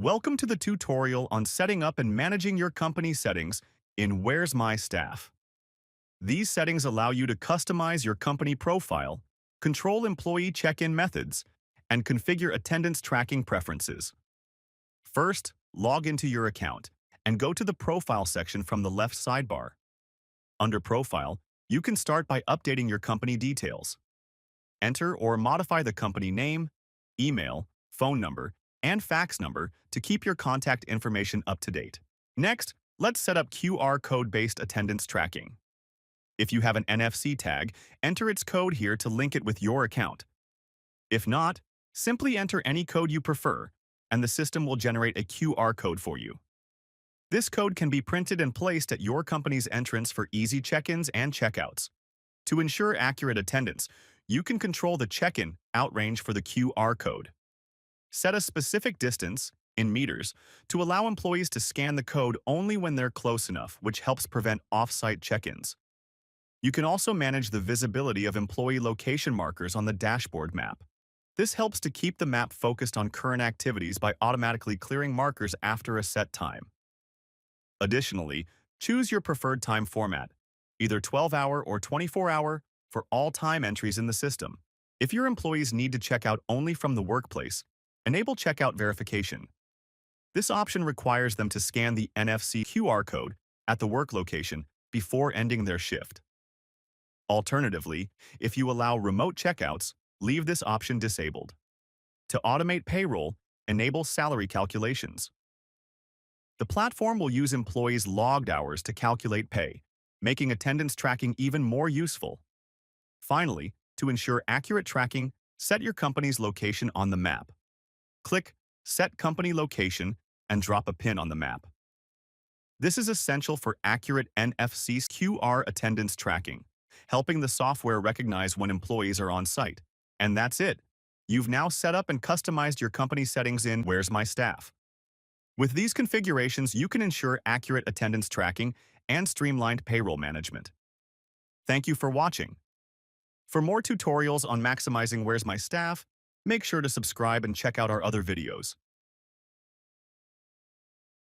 Welcome to the tutorial on setting up and managing your company settings in Where's My Staff. These settings allow you to customize your company profile, control employee check-in methods, and configure attendance tracking preferences. First, log into your account and go to the Profile section from the left sidebar. Under Profile, you can start by updating your company details. Enter or modify the company name, email, phone number, and fax number to keep your contact information up to date. Next, let's set up QR code-based attendance tracking. If you have an NFC tag, enter its code here to link it with your account. If not, simply enter any code you prefer, and the system will generate a QR code for you. This code can be printed and placed at your company's entrance for easy check-ins and checkouts. To ensure accurate attendance, you can control the check-in out range for the QR code. Set a specific distance, in meters, to allow employees to scan the code only when they're close enough, which helps prevent off-site check-ins. You can also manage the visibility of employee location markers on the dashboard map. This helps to keep the map focused on current activities by automatically clearing markers after a set time. Additionally, choose your preferred time format, either 12-hour or 24-hour, for all time entries in the system. If your employees need to check out only from the workplace, enable checkout verification. This option requires them to scan the NFC QR code at the work location before ending their shift. Alternatively, if you allow remote checkouts, leave this option disabled. To automate payroll, enable salary calculations. The platform will use employees' logged hours to calculate pay, making attendance tracking even more useful. Finally, to ensure accurate tracking, set your company's location on the map. Click Set Company Location and drop a pin on the map. This is essential for accurate NFC's QR attendance tracking, helping the software recognize when employees are on site. And that's it. You've now set up and customized your company settings in Where's My Staff. With these configurations, you can ensure accurate attendance tracking and streamlined payroll management. Thank you for watching. For more tutorials on maximizing Where's My Staff, make sure to subscribe and check out our other videos.